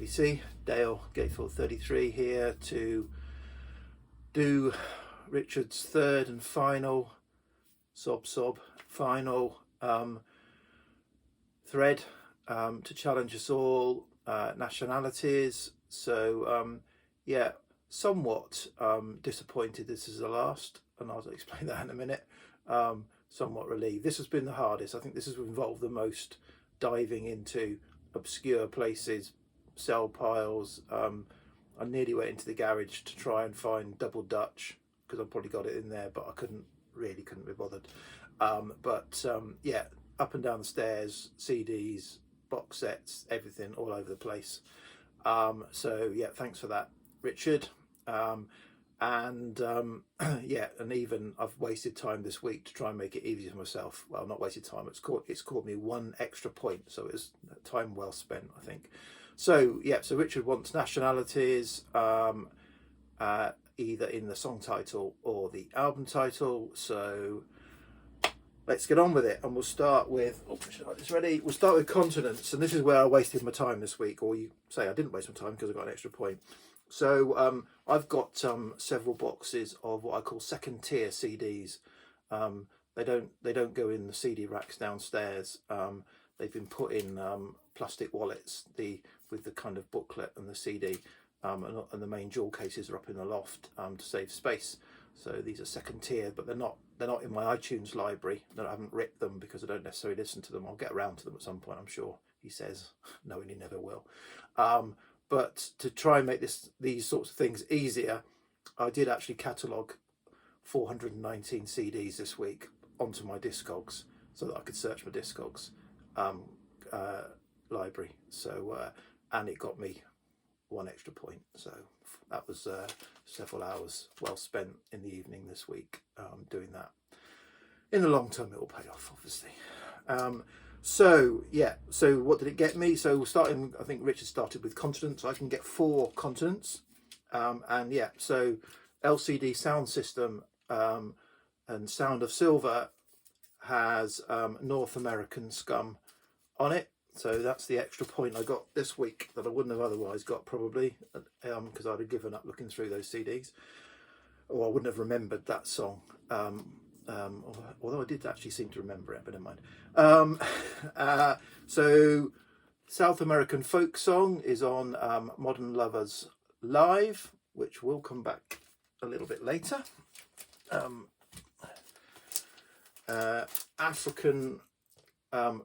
BBC, Dale Gatefield 33 here to do Richard's third and final final thread to challenge us all, nationalities. So yeah, somewhat disappointed this is the last, and I'll explain that in a minute. Somewhat relieved. This has been the hardest. I think this has involved the most diving into obscure places, cell piles. I nearly went into the garage to try and find Double Dutch, because I probably got it in there, but I couldn't be bothered. Yeah, up and down the stairs, CDs, box sets, everything all over the place. So yeah, thanks for that, Richard. Yeah, and even I've wasted time this week to try and make it easier for myself. Well, not wasted time, it's called me 1 extra point, so it's time well spent, I think. So yeah, so Richard wants nationalities, either in the song title or the album title. So let's get on with it, and we'll start with, ready? We'll start with continents, and this is where I wasted my time this week, or you say I didn't waste my time because I got an extra point. So I've got several boxes of what I call second tier CDs. They don't go in the CD racks downstairs. They've been put in plastic wallets, with the kind of booklet and the CD, and the main jewel cases are up in the loft to save space. So these are second tier, but they're not in my iTunes library. I haven't ripped them because I don't necessarily listen to them. I'll get around to them at some point, I'm sure, he says, knowing he never will. But to try and make these sorts of things easier, I did actually catalogue 419 CDs this week onto my Discogs so that I could search my Discogs library. So and it got me 1 extra point. So that was several hours well spent in the evening this week doing that. In the long term, it will pay off, obviously. So yeah, so what did it get me? So starting, I think Richard started with continents. I can get 4 continents, and yeah, so LCD Sound System and Sound of Silver has North American scum on it. So that's the extra point I got this week that I wouldn't have otherwise got, probably, because I'd have given up looking through those CDs, or I wouldn't have remembered that song. Although I did actually seem to remember it, but never mind. So South American folk song is on Modern Lovers Live, which will come back a little bit later. African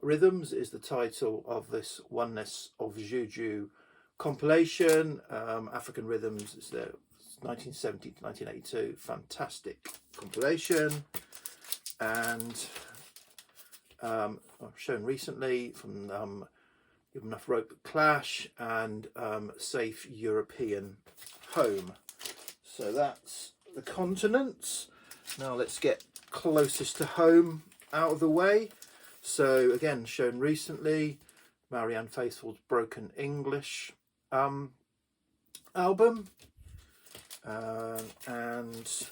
Rhythms is the title of this Oneness of Juju compilation. African Rhythms is their 1970 to 1982 fantastic compilation, and I've shown recently from Give Enough Rope Clash and Safe European Home. So that's the continents. Now let's get closest to home out of the way. So again, shown recently, Marianne Faithfull's Broken English album, and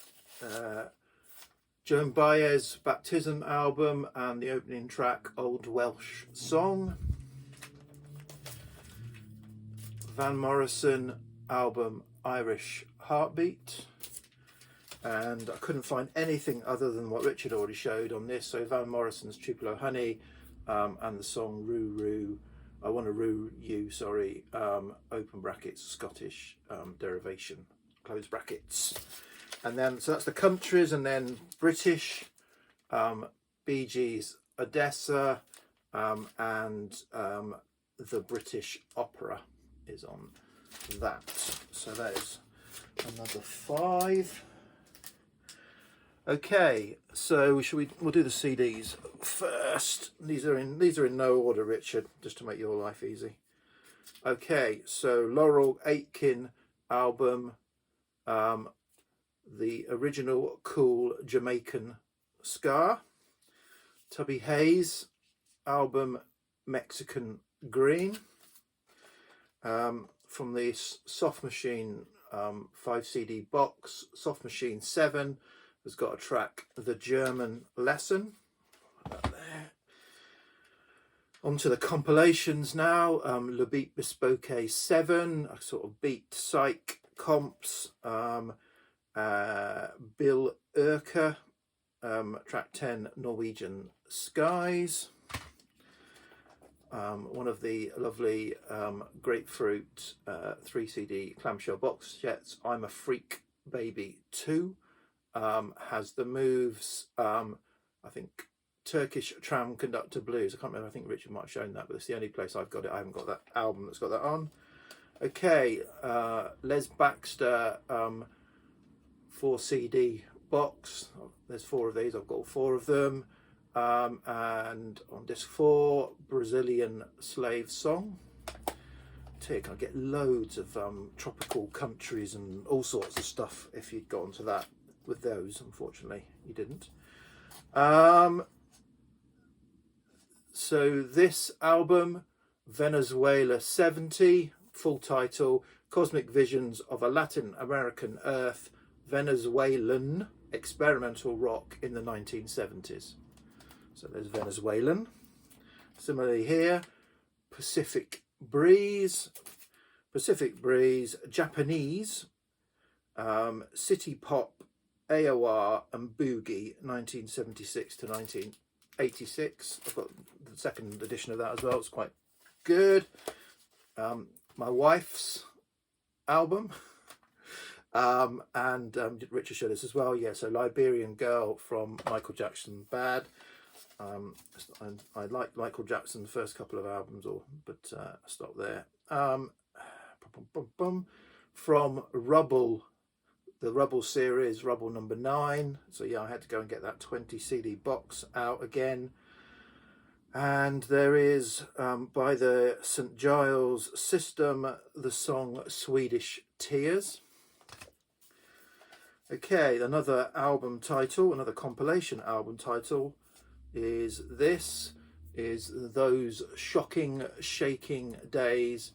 Joan Baez's Baptism album, and the opening track Old Welsh Song. Van Morrison album Irish Heartbeat, and I couldn't find anything other than what Richard already showed on this. So Van Morrison's Tupelo Honey, and the song Roo Roo, I Want to Roo You, sorry, open brackets, Scottish derivation, close brackets. And then, so that's the countries, and then British, Bee Gees Odessa, and the British Opera is on that. So that is another 5. Okay, so we'll do the CDs first. These are in no order, Richard, just to make your life easy. Okay, so Laurel Aitken album, the original cool Jamaican ska. Tubby Hayes album Mexican Green. From this Soft Machine 5 CD box, Soft Machine 7 has got a track, The German Lesson. There. On to the compilations now. Le Beat Bespoke 7, a sort of beat psych comps. Bill Urker, track 10, Norwegian Skies. One of the lovely Grapefruit 3 CD clamshell box sets, I'm a Freak Baby 2. Has the moves, I think, Turkish Tram Conductor Blues. I can't remember, I think Richard might have shown that, but it's the only place I've got it. I haven't got that album that's got that on. Okay, Les Baxter 4 CD box. There's 4 of these, I've got all 4 of them. And on disc 4, Brazilian Slave Song. I can get loads of tropical countries and all sorts of stuff if you'd got onto that with those. Unfortunately, you didn't. So this album, Venezuela 70, full title, Cosmic Visions of a Latin American Earth, Venezuelan Experimental Rock in the 1970s. So there's Venezuelan. Similarly here, Pacific Breeze, Japanese, City Pop, AOR and Boogie, 1976 to 1986. I've got the second edition of that as well. It's quite good. My wife's album, and Richard showed us as well. Yeah, so Liberian Girl from Michael Jackson Bad. I like Michael Jackson's first couple of albums, but I stopped there. From Rubble, the Rubble series, Rubble number 9. So yeah, I had to go and get that 20 CD box out again. And there is, by the St. Giles System, the song Swedish Tears. Okay, another album title, another compilation album title is Those Shocking Shaking Days,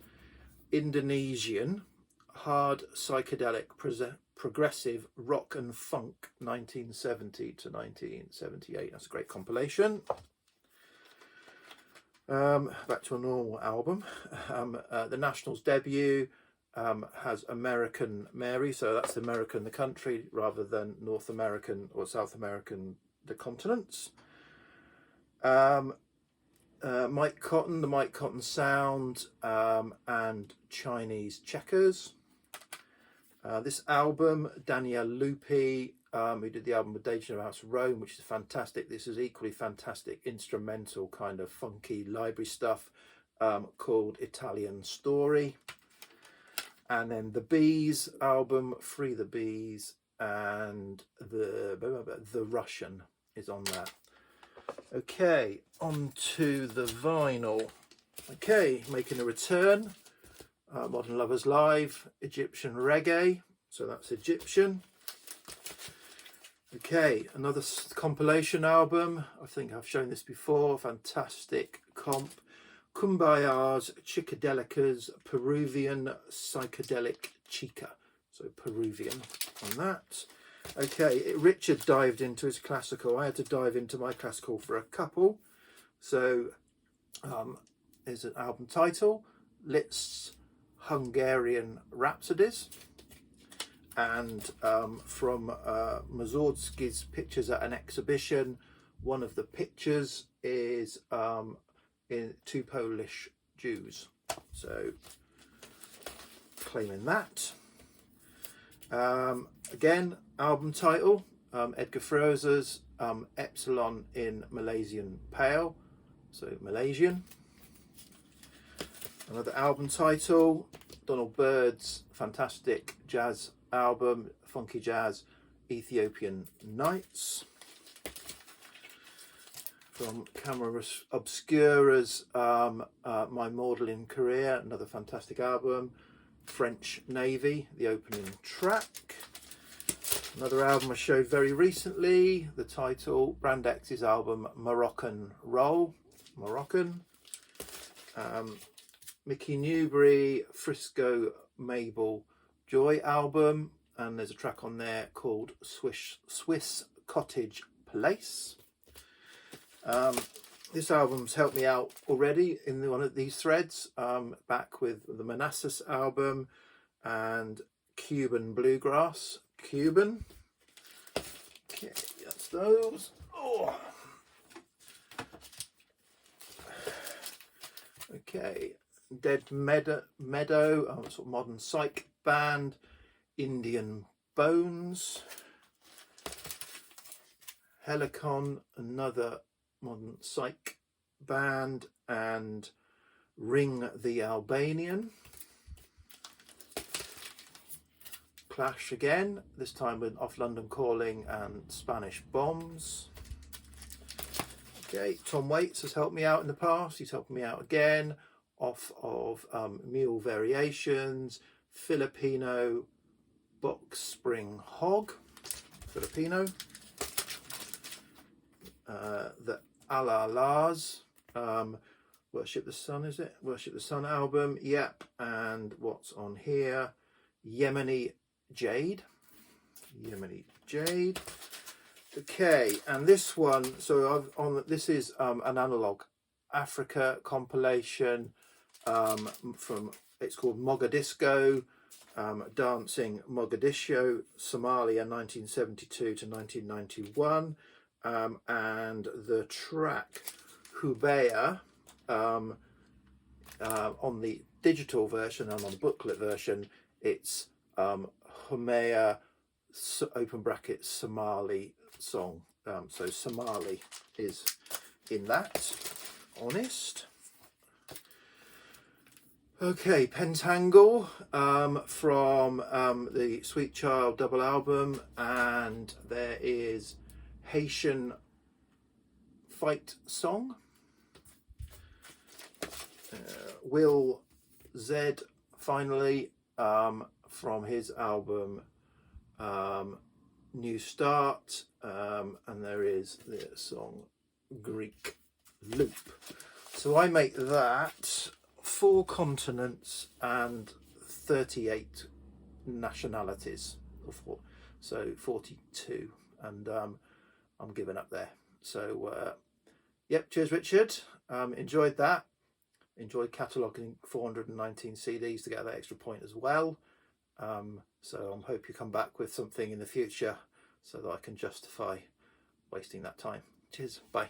Indonesian Hard Psychedelic Progressive Rock and Funk 1970 to 1978. That's a great compilation. Back to a normal album. The Nationals debut has American Mary, so that's American the country rather than North American or South American the continents. Mike Cotton, the Mike Cotton Sound, and Chinese Checkers. This album, Danielle Lupi, who did the album with Danger House Rome, which is fantastic. This is equally fantastic instrumental kind of funky library stuff, called Italian Story. And then the Bees album, Free the Bees, and the Russian is on that. Okay, on to the vinyl. Okay, making a return. Modern Lovers Live, Egyptian Reggae. So that's Egyptian. Okay, another compilation album. I think I've shown this before. Fantastic comp. Kumbaya's Chicadelicas, Peruvian Psychedelic Chica. So Peruvian on that. Okay, Richard dived into his classical. I had to dive into my classical for a couple. So here's an album title, Liszt's Hungarian Rhapsodies. And from Mussorgsky's Pictures at an Exhibition, one of the pictures is in 2 Polish Jews. So claiming that. Again, album title, Edgar Froese's Epsilon in Malaysian Pale, so Malaysian. Another album title, Donald Byrd's fantastic jazz album, funky jazz, Ethiopian Nights. From Camera Obscura's My Modelling Career, another fantastic album, French Navy, the opening track. Another album I showed very recently, the title, Brand X's album Moroccan Roll, Moroccan. Mickey Newbury, Frisco Mabel Joy album, and there's a track on there called Swiss Cottage Place. this album's helped me out already in one of these threads, back with the Manassas album and Cuban Bluegrass. Cuban. Okay, that's those. Oh. Okay, Dead Meadow, sort of modern psych band. Indian Bones. Helicon, another modern psych band, and Ring the Albanian. Clash again, this time with Off London Calling and Spanish Bombs. Okay, Tom Waits has helped me out in the past. He's helped me out again off of Mule Variations, Filipino Box Spring Hog, Filipino. The Alalas, Worship the Sun, is it? Worship the Sun album, yep. And what's on here? Yemeni Jade. Yemeni Jade. Okay, and this one, so this is an Analog Africa compilation from, it's called Mogadisco, Dancing Mogadiscio, Somalia 1972 to 1991, and the track Hubea on the digital version and on the booklet version, it's Humea open bracket Somali song. So Somali is in that. Honest. Okay, Pentangle from the Sweet Child double album, and there is Haitian Fight Song. Will Z finally from his album New Start, and there is the song Greek Loop. So I make that 4 continents and 38 nationalities, so 42, and I'm giving up there. So yep, cheers Richard, enjoyed that, enjoyed cataloguing 419 CDs to get that extra point as well. So I hope you come back with something in the future so that I can justify wasting that time. Cheers, bye.